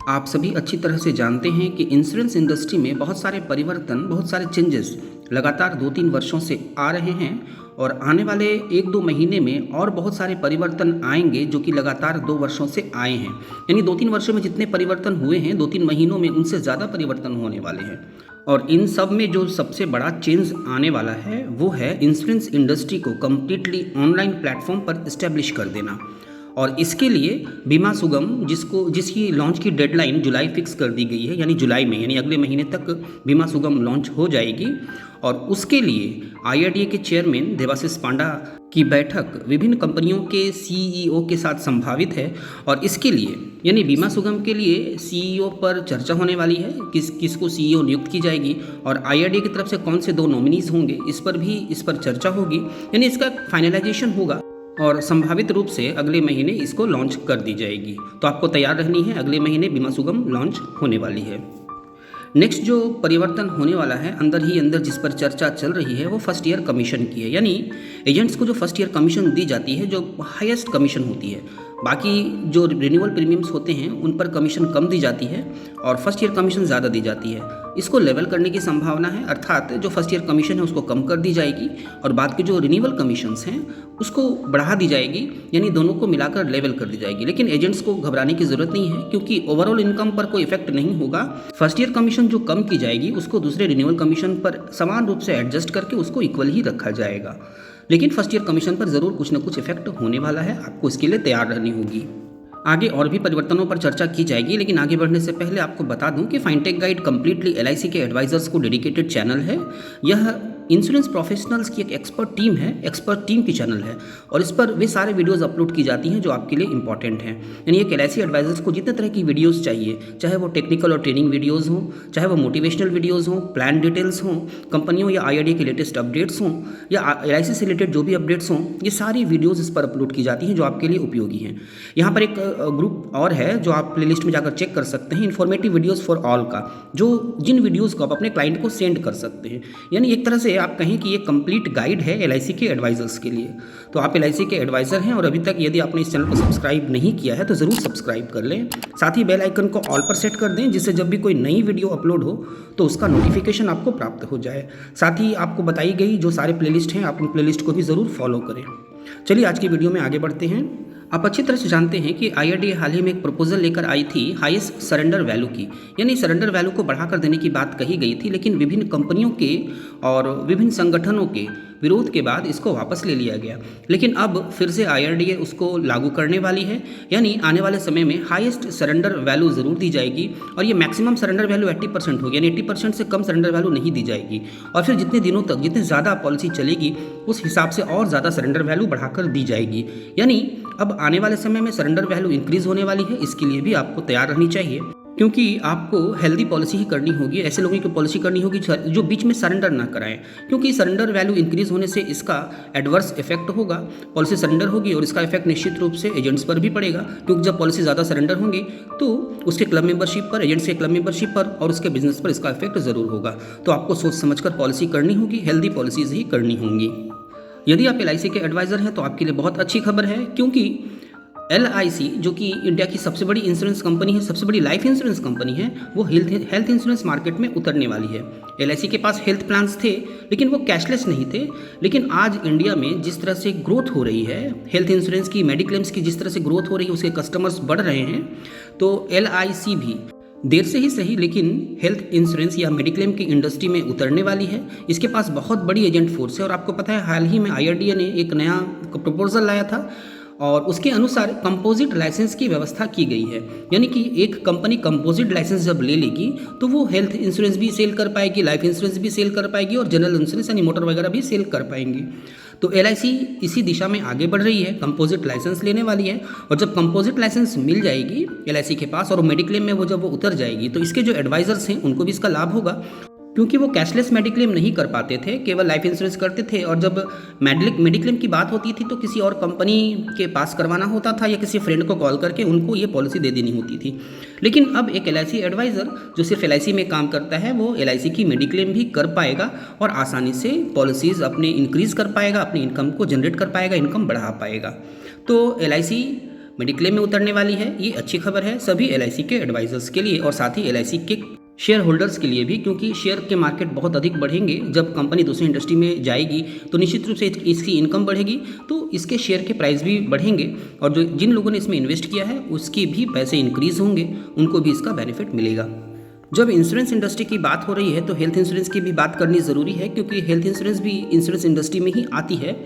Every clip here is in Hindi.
आप सभी अच्छी तरह से जानते हैं कि इंश्योरेंस इंडस्ट्री में बहुत सारे परिवर्तन, बहुत सारे चेंजेस लगातार 2-3 वर्षों से आ रहे हैं और आने वाले 1-2 महीने में और बहुत सारे परिवर्तन आएंगे जो कि लगातार 2 वर्षों से आए हैं। यानी 2-3 वर्षों में जितने परिवर्तन हुए हैं, 2-3 महीनों में उनसे ज़्यादा परिवर्तन होने वाले हैं। और इन सब में जो सबसे बड़ा चेंज आने वाला है वो है इंश्योरेंस इंडस्ट्री को कम्प्लीटली ऑनलाइन प्लेटफॉर्म पर इस्टेब्लिश कर देना। और इसके लिए बीमा सुगम जिसकी लॉन्च की डेडलाइन जुलाई फिक्स कर दी गई है, यानी जुलाई में, यानी अगले महीने तक बीमा सुगम लॉन्च हो जाएगी। और उसके लिए आईआरडीए के चेयरमैन देवाशीष पांडा की बैठक विभिन्न कंपनियों के सीईओ के साथ संभावित है। और इसके लिए यानी बीमा सुगम के लिए सीईओ पर चर्चा होने वाली है, किसको सीईओ नियुक्त की जाएगी और आईआरडीए की तरफ से कौन से 2 नॉमिनीज होंगे, इस पर चर्चा होगी। यानी इसका फाइनलाइजेशन होगा और संभावित रूप से अगले महीने इसको लॉन्च कर दी जाएगी। तो आपको तैयार रहनी है, अगले महीने बीमा सुगम लॉन्च होने वाली है। नेक्स्ट जो परिवर्तन होने वाला है अंदर ही अंदर जिस पर चर्चा चल रही है वो फर्स्ट ईयर कमीशन की है। यानी एजेंट्स को जो फर्स्ट ईयर कमीशन दी जाती है, जो हाईएस्ट कमीशन होती है, बाकी जो रिन्यूअल प्रीमियम्स होते हैं उन पर कमीशन कम दी जाती है और फर्स्ट ईयर कमीशन ज़्यादा दी जाती है। इसको लेवल करने की संभावना है, अर्थात जो फर्स्ट ईयर कमीशन है उसको कम कर दी जाएगी और बाद के जो रिन्यूअल कमीशंस हैं उसको बढ़ा दी जाएगी, यानी दोनों को मिलाकर लेवल कर दी जाएगी। लेकिन एजेंट्स को घबराने की ज़रूरत नहीं है क्योंकि ओवरऑल इनकम पर कोई इफेक्ट नहीं होगा। फर्स्ट ईयर कमीशन जो कम की जाएगी उसको दूसरे रिन्यूअल कमीशन पर समान रूप से एडजस्ट करके उसको इक्वल ही रखा जाएगा। लेकिन फर्स्ट ईयर कमीशन पर ज़रूर कुछ न कुछ इफेक्ट होने वाला है, आपको इसके लिए तैयार रहनी होगी। आगे और भी परिवर्तनों पर चर्चा की जाएगी, लेकिन आगे बढ़ने से पहले आपको बता दूं कि फाइनटेक गाइड कंप्लीटली एलआईसी के एडवाइजर्स को डेडिकेटेड चैनल है। यह इंश्योरेंस प्रोफेशनल्स की एक एक्सपर्ट टीम की चैनल है और इस पर वे सारे वीडियोस अपलोड की जाती हैं जो आपके लिए इंपॉर्टेंट हैं। यानी एक एलआईसी एडवाइजर्स को जितने तरह की वीडियोस चाहिए, चाहे वो टेक्निकल और ट्रेनिंग वीडियोस हों, चाहे वो मोटिवेशनल वीडियोस हों, प्लान डिटेल्स हों, कंपनियों या आईआरडीए के लेटेस्ट अपडेट्स हों या एलआईसी से रिलेटेड जो भी अपडेट्स हों, ये सारी वीडियोज़ इस पर अपलोड की जाती हैं जो आपके लिए उपयोगी हैं। यहाँ पर एक ग्रुप और है जो आप प्लेलिस्ट में जाकर चेक कर सकते हैं, इन्फॉर्मेटिव वीडियोज़ फॉर ऑल का, जो जिन वीडियोज़ को आप अपने क्लाइंट को सेंड कर सकते हैं। यानी एक तरह से आप कहें कि ये कंप्लीट गाइड है एलआईसी के एडवाइजर्स के लिए। तो आप एलआईसी के एडवाइजर हैं और अभी तक यदि आपने इस चैनल को सब्सक्राइब नहीं किया है तो ज़रूर सब्सक्राइब कर लें। साथ ही बेल आइकन को ऑल पर सेट कर दें जिससे जब भी कोई नई वीडियो अपलोड हो तो उसका नोटिफिकेशन आपको प्राप्त हो जाए। साथ ही आपको बताई गई जो सारे प्लेलिस्ट हैं, आप उन प्लेलिस्ट को भी ज़रूर फॉलो करें। चलिए आज की वीडियो में आगे बढ़ते हैं। आप अच्छी तरह से जानते हैं कि आईआरडीए हाल ही में एक प्रपोजल लेकर आई थी हाईएस्ट सरेंडर वैल्यू की, यानी सरेंडर वैल्यू को बढ़ाकर देने की बात कही गई थी, लेकिन विभिन्न कंपनियों के और विभिन्न संगठनों के विरोध के बाद इसको वापस ले लिया गया। लेकिन अब फिर से आईआरडीए उसको लागू करने वाली है, यानी आने वाले समय में हाईएस्ट सरेंडर वैल्यू ज़रूर दी जाएगी और ये मैक्सिमम सरेंडर वैल्यू 80% होगी, यानी 80% से कम सरेंडर वैल्यू नहीं दी जाएगी। और फिर जितने दिनों तक जितने ज़्यादा पॉलिसी चलेगी उस हिसाब से और ज़्यादा सरेंडर वैल्यू बढ़ाकर दी जाएगी। यानी अब आने वाले समय में सरेंडर वैल्यू इंक्रीज़ होने वाली है, इसके लिए भी आपको तैयार रहनी चाहिए क्योंकि आपको हेल्दी पॉलिसी ही करनी होगी। ऐसे लोगों की पॉलिसी करनी होगी जो बीच में सरेंडर ना कराएं, क्योंकि सरेंडर वैल्यू इंक्रीज होने से इसका एडवर्स इफेक्ट होगा। पॉलिसी सरेंडर होगी और इसका इफेक्ट निश्चित रूप से एजेंट्स पर भी पड़ेगा, क्योंकि जब पॉलिसी ज़्यादा सरेंडर होंगी तो उसके क्लब मेंबरशिप पर, एजेंट्स के क्लब मेंबरशिप पर और उसके बिजनेस पर इसका इफेक्ट ज़रूर होगा। तो आपको सोच समझकर पॉलिसी करनी होगी, हेल्दी पॉलिसीज़ ही करनी होंगी। यदि आप एलआईसी के एडवाइज़र हैं तो आपके लिए बहुत अच्छी खबर है, क्योंकि एलआईसी जो कि इंडिया की सबसे बड़ी इंश्योरेंस कंपनी है, सबसे बड़ी लाइफ इंश्योरेंस कंपनी है, वो हेल्थ इंश्योरेंस मार्केट में उतरने वाली है। एलआईसी के पास हेल्थ प्लान्स थे लेकिन वो कैशलेस नहीं थे, लेकिन आज इंडिया में जिस तरह से ग्रोथ हो रही है हेल्थ इंश्योरेंस की, मेडिक्लेम्स की जिस तरह से ग्रोथ हो रही है, उसके कस्टमर्स बढ़ रहे हैं, तो एलआईसी भी देर से ही सही लेकिन हेल्थ इंश्योरेंस या मेडिक्लेम की इंडस्ट्री में उतरने वाली है। इसके पास बहुत बड़ी एजेंट फोर्स है और आपको पता है हाल ही में आईआरडीए ने एक नया प्रपोजल लाया था और उसके अनुसार कंपोजिट लाइसेंस की व्यवस्था की गई है। यानी कि एक कंपनी कंपोजिट लाइसेंस जब ले लेगी तो वो हेल्थ इंश्योरेंस भी सेल कर पाएगी, लाइफ इंश्योरेंस भी सेल कर पाएगी और जनरल इंश्योरेंस यानी मोटर वगैरह भी सेल कर पाएंगी। तो एलआईसी इसी दिशा में आगे बढ़ रही है, कंपोजिट लाइसेंस लेने वाली है और जब कंपोजिट लाइसेंस मिल जाएगी एलआईसी के पास और मेडिक्लेम में जब वो उतर जाएगी तो इसके जो एडवाइजर्स हैं उनको भी इसका लाभ होगा, क्योंकि वो कैशलेस मेडिक्लेम नहीं कर पाते थे, केवल लाइफ इंश्योरेंस करते थे और जब मेडिक्लेम की बात होती थी तो किसी और कंपनी के पास करवाना होता था या किसी फ्रेंड को कॉल करके उनको ये पॉलिसी दे देनी होती थी। लेकिन अब एक एलआईसी एडवाइज़र जो सिर्फ एलआईसी में काम करता है वो एलआईसी की मेडिक्लेम भी कर पाएगा और आसानी से पॉलिसीज़ अपने इंक्रीज़ कर पाएगा, अपनी इनकम को जनरेट कर पाएगा, इनकम बढ़ा पाएगा। तो एलआईसी मेडिक्लेम में उतरने वाली है। ये अच्छी खबर है सभी LIC के एडवाइजर्स के लिए और साथ ही LIC के शेयर होल्डर्स के लिए भी, क्योंकि शेयर के मार्केट बहुत अधिक बढ़ेंगे। जब कंपनी दूसरी इंडस्ट्री में जाएगी तो निश्चित रूप से इसकी इनकम बढ़ेगी, तो इसके शेयर के प्राइस भी बढ़ेंगे और जो जिन लोगों ने इसमें इन्वेस्ट किया है उसके भी पैसे इंक्रीज़ होंगे, उनको भी इसका बेनिफिट मिलेगा। जब इंश्योरेंस इंडस्ट्री की बात हो रही है तो हेल्थ इंश्योरेंस की भी बात करनी ज़रूरी है, क्योंकि हेल्थ इंश्योरेंस भी इंश्योरेंस इंडस्ट्री में ही आती है।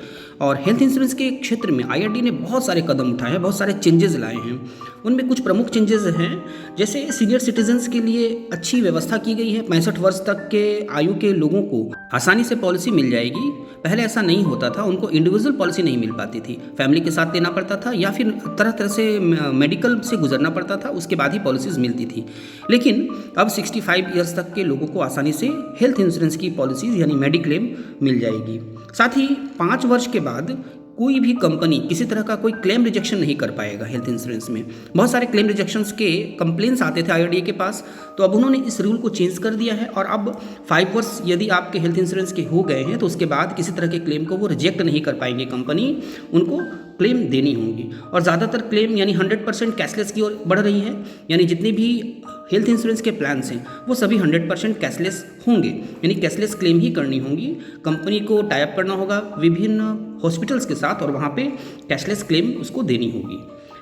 और हेल्थ इंश्योरेंस के क्षेत्र में IRDAI ने बहुत सारे कदम उठाए हैं, बहुत सारे चेंजेस लाए हैं। उनमें कुछ प्रमुख चेंजेस हैं, जैसे सीनियर सिटीजन्स के लिए अच्छी व्यवस्था की गई है। 65 वर्ष तक के आयु के लोगों को आसानी से पॉलिसी मिल जाएगी। पहले ऐसा नहीं होता था, उनको इंडिविजुअल पॉलिसी नहीं मिल पाती थी, फैमिली के साथ लेना पड़ता था या फिर तरह तरह से मेडिकल से गुजरना पड़ता था, उसके बाद ही पॉलिसीज़ मिलती थी। लेकिन अब 65 ईयर्स तक के लोगों को आसानी से हेल्थ इंश्योरेंस की पॉलिसीज़ यानी मेडिक्लेम मिल जाएगी। साथ ही 5 वर्ष के बाद कोई भी कंपनी किसी तरह का कोई क्लेम रिजेक्शन नहीं कर पाएगा हेल्थ इंश्योरेंस में। बहुत सारे क्लेम रिजेक्शंस के कंप्लेंट्स आते थे IRDAI के पास, तो अब उन्होंने इस रूल को चेंज कर दिया है और अब 5 वर्ष यदि आपके हेल्थ इंश्योरेंस के हो गए हैं तो उसके बाद किसी तरह के क्लेम को वो रिजेक्ट नहीं कर पाएंगे कंपनी, उनको क्लेम देनी होंगी। और ज़्यादातर क्लेम यानी 100% कैशलेस की ओर बढ़ रही है, यानी जितने भी हेल्थ इंश्योरेंस के प्लान्स हैं वो सभी 100% कैशलेस होंगे, यानी कैशलेस क्लेम ही करनी होंगी। कंपनी को टाई अप करना होगा विभिन्न हॉस्पिटल्स के साथ और वहाँ पे कैशलेस क्लेम उसको देनी होगी।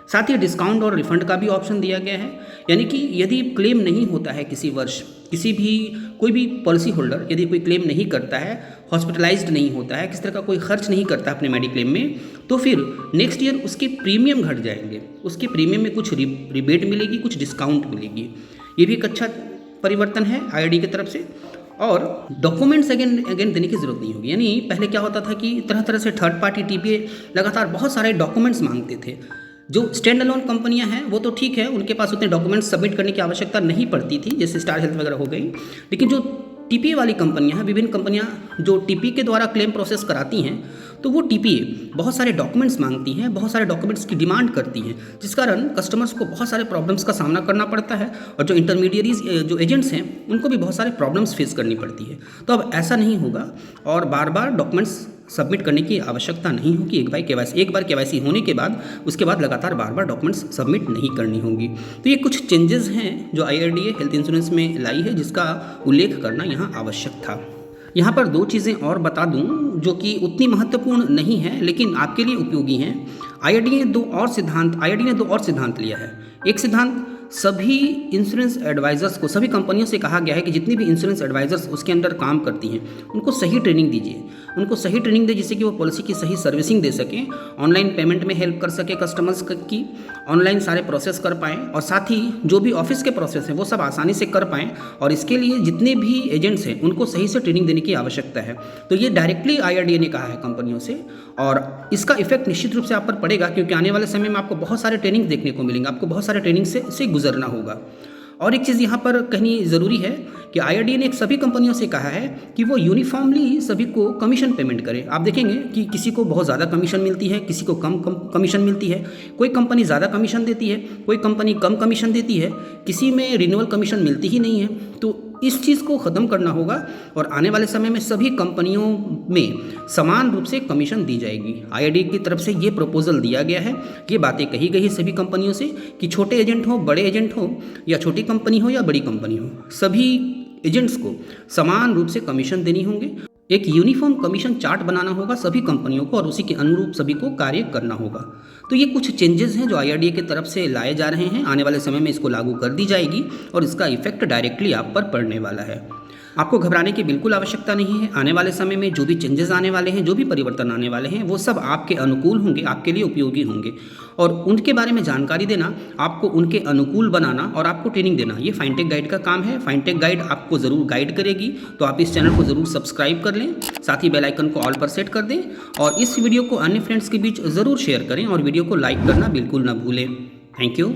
साथ ही डिस्काउंट और रिफंड का भी ऑप्शन दिया गया है, यानी कि यदि क्लेम नहीं होता है किसी वर्ष, किसी भी कोई भी पॉलिसी होल्डर यदि कोई क्लेम नहीं करता है, हॉस्पिटलाइज्ड नहीं होता है, किसी तरह का कोई खर्च नहीं करता अपने मेडिक्लेम में, तो फिर नेक्स्ट ईयर उसके प्रीमियम घट जाएंगे, उसके प्रीमियम में कुछ रिबेट मिलेगी, कुछ डिस्काउंट मिलेगी। ये भी एक अच्छा परिवर्तन है IRDAI की तरफ से। और डॉक्यूमेंट्स अगेन देने की ज़रूरत नहीं होगी, यानी पहले क्या होता था कि तरह तरह से थर्ड पार्टी TPA लगातार बहुत सारे डॉक्यूमेंट्स मांगते थे। जो स्टैंड अलोन कंपनियां हैं वो तो ठीक है, उनके पास उतने डॉक्यूमेंट्स सबमिट करने की आवश्यकता नहीं पड़ती थी, जैसे स्टार हेल्थ वगैरह हो गई। लेकिन जो TPA वाली कंपनियां हैं, विभिन्न कंपनियां जो TPA के द्वारा क्लेम प्रोसेस कराती हैं, तो वो TPA बहुत सारे डॉक्यूमेंट्स मांगती हैं, बहुत सारे डॉक्यूमेंट्स की डिमांड करती हैं, जिस कारण कस्टमर्स को बहुत सारे प्रॉब्लम्स का सामना करना पड़ता है और जो इंटरमीडियरीज जो एजेंट्स हैं उनको भी बहुत सारे प्रॉब्लम्स फेस करनी पड़ती है। तो अब ऐसा नहीं होगा और बार बार डॉक्यूमेंट्स सबमिट करने की आवश्यकता नहीं होगी। एक बार KYC होने के बाद उसके बाद लगातार बार बार डॉक्यूमेंट्स सबमिट नहीं करनी होगी। तो ये कुछ चेंजेस हैं जो IRDAI हेल्थ इंश्योरेंस में लाई है, जिसका उल्लेख करना यहाँ आवश्यक था। यहाँ पर 2 चीज़ें और बता दूँ जो कि उतनी महत्वपूर्ण नहीं है लेकिन आपके लिए उपयोगी हैं। IRDAI ने 2 और सिद्धांत लिया है। एक सिद्धांत, सभी इंश्योरेंस एडवाइज़र्स को, सभी कंपनियों से कहा गया है कि जितनी भी इंश्योरेंस एडवाइज़र्स उसके अंदर काम करती हैं उनको सही ट्रेनिंग दीजिए, उनको सही ट्रेनिंग दें जिससे कि वो पॉलिसी की सही सर्विसिंग दे सकें, ऑनलाइन पेमेंट में हेल्प कर सके कस्टमर्स की, ऑनलाइन सारे प्रोसेस कर पाएँ और साथ ही जो भी ऑफिस के प्रोसेस हैं वो सब आसानी से कर पाएँ। और इसके लिए जितने भी एजेंट्स हैं उनको सही से ट्रेनिंग देने की आवश्यकता है। तो ये डायरेक्टली IRDAI ने कहा है कंपनियों से और इसका इफेक्ट निश्चित रूप से आप पर पड़ेगा, क्योंकि आने वाले समय में आपको बहुत सारे ट्रेनिंग देखने को मिलेंगे, आपको बहुत सारे ट्रेनिंग से गुजरना होगा। और एक चीज़ यहाँ पर कहनी ज़रूरी है कि IRDAI ने सभी कंपनियों से कहा है कि वो यूनिफॉर्मली सभी को कमीशन पेमेंट करे। आप देखेंगे कि किसी को बहुत ज़्यादा कमीशन मिलती है, किसी को कम कमीशन मिलती है, कोई कंपनी ज़्यादा कमीशन देती है, कोई कंपनी कम कमीशन देती है, किसी में रिन्यूअल कमीशन मिलती ही नहीं है। तो इस चीज़ को ख़त्म करना होगा और आने वाले समय में सभी कंपनियों में समान रूप से कमीशन दी जाएगी। IRDAI की तरफ से ये प्रपोजल दिया गया है, ये बातें कही गई है सभी कंपनियों से कि छोटे एजेंट हो, बड़े एजेंट हो, या छोटी कंपनी हो या बड़ी कंपनी हो, सभी एजेंट्स को समान रूप से कमीशन देनी होंगे। एक यूनिफॉर्म कमीशन चार्ट बनाना होगा सभी कंपनियों को और उसी के अनुरूप सभी को कार्य करना होगा। तो ये कुछ चेंजेस हैं जो IRDAI की तरफ से लाए जा रहे हैं। आने वाले समय में इसको लागू कर दी जाएगी और इसका इफेक्ट डायरेक्टली आप पर पड़ने वाला है। आपको घबराने की बिल्कुल आवश्यकता नहीं है। आने वाले समय में जो भी चेंजेस आने वाले हैं, जो भी परिवर्तन आने वाले हैं, वो सब आपके अनुकूल होंगे, आपके लिए उपयोगी होंगे और उनके बारे में जानकारी देना, आपको उनके अनुकूल बनाना और आपको ट्रेनिंग देना, ये फाइनटेक गाइड का काम है। फाइनटेक गाइड आपको ज़रूर गाइड करेगी, तो आप इस चैनल को ज़रूर सब्सक्राइब कर लें, साथ ही बेल आइकन को ऑल पर सेट कर दें और इस वीडियो को अन्य फ्रेंड्स के बीच ज़रूर शेयर करें और वीडियो को लाइक करना बिल्कुल ना भूलें। Thank you.